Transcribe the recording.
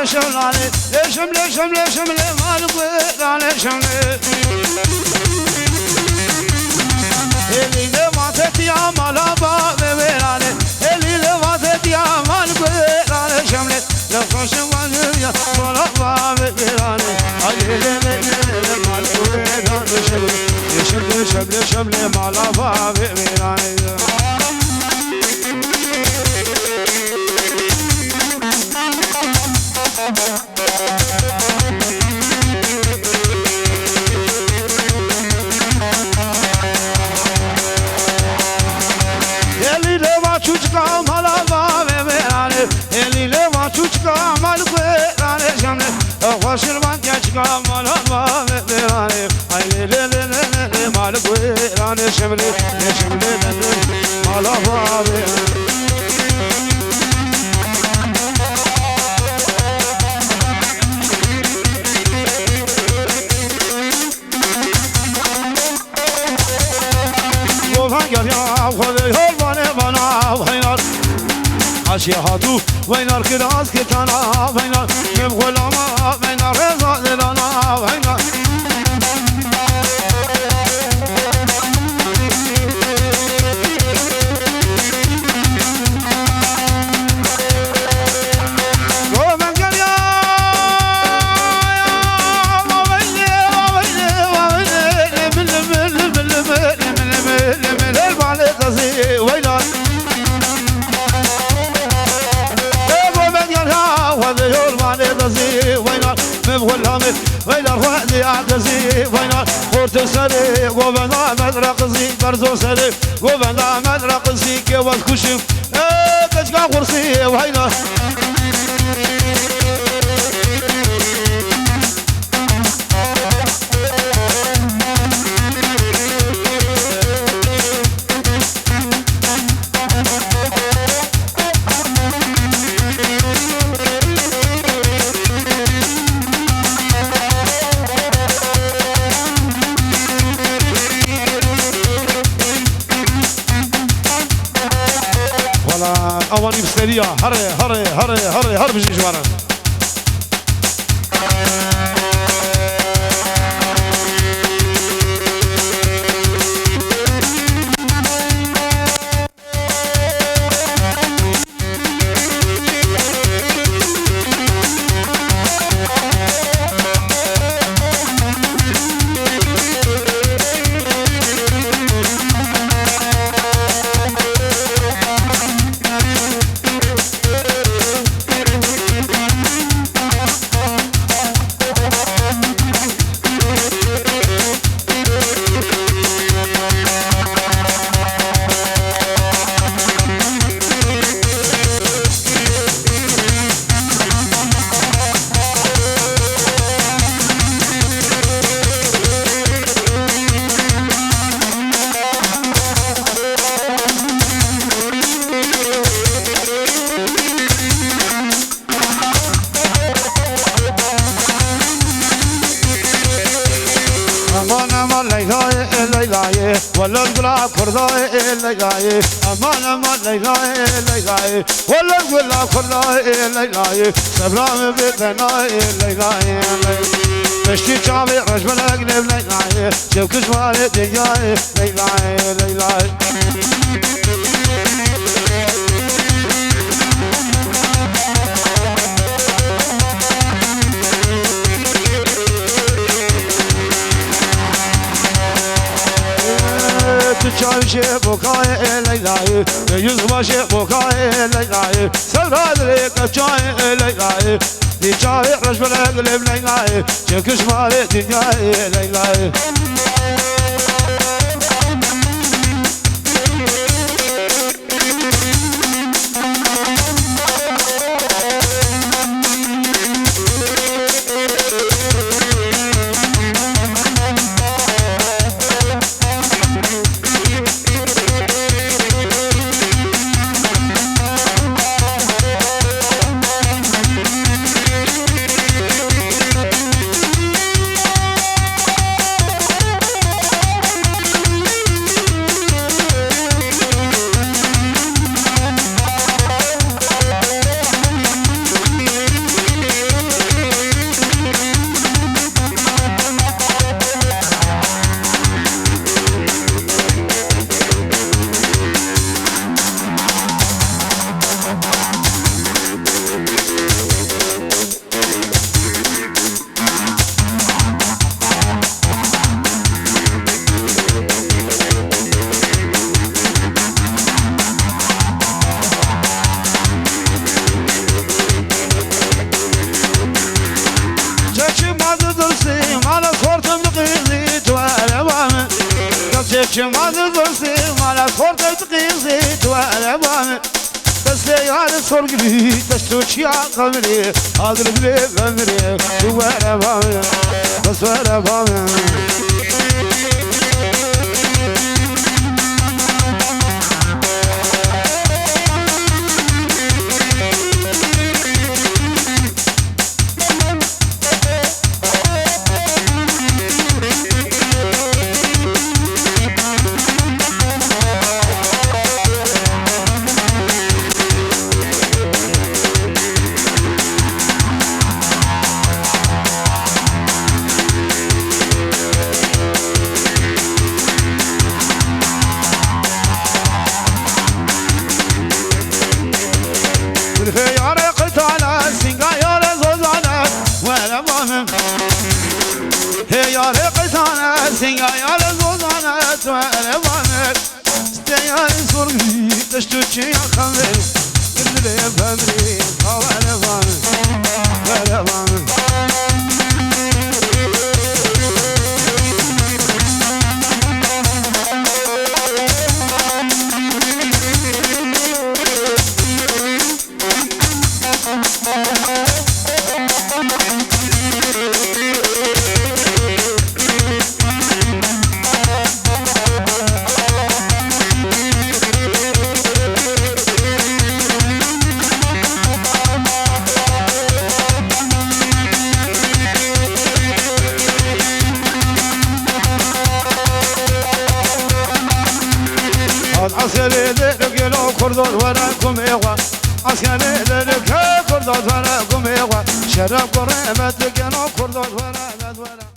شملاني شملة شملة شملة ما نقول على شملة اللي لماتت يا مالابا ببيراني اللي لماتت يا ما نقول على شملة لو خوش يا مالابا ببيراني اللي ما نقول على شملة شملة شملة شملة مالابا ببيراني Şirvan geçka malama verane ay le malık verane şemle malama verane Govan gel ya hol bana haynar Aşihatu vaynar kiraz kitana vaynar Mem gulama vaynar reza dilana vaynar Govan gel ya vaynar وين الرحلي عدزي وين خورت سري وبنا مدرقزي برزو سري وبنا مدرقزي كيوات كشف كشكا قرصي وين اواني بسرية هري بجي جوانا ولا القلاب كرداي ليلاي امان ليلاي ولا القلاب كرداي ليلاي سبرام بتناي ليلاي مشتي جابي رجل اقلب ليلاي شوف كشواري دنياي ليلاي تشاوشي بوكاي ليلاي يزباشي بوكاي ليلاي سرادري كشاي ليلاي ديجاي رجل اقلب ليلاي شكش مالي دنياي ليلاي چما درستی مالا خورد قیزی تو عربان بس یار سرگری دستو چیا قمری حاضر بلی قمری تو عربان بس عربان يار قتالا سنگا يار زوزانا ولا بامم هي يار قتالا سنگا يار زوزانا ولا بامم استيار سرغي تشتو چي خمر قبل فمري ولا بامم ولا بامم عسكري لك لو كردون وراكم إخوة عسكري لك كردون وراكم إخوة شرب قريمة لك لو كردون وراكم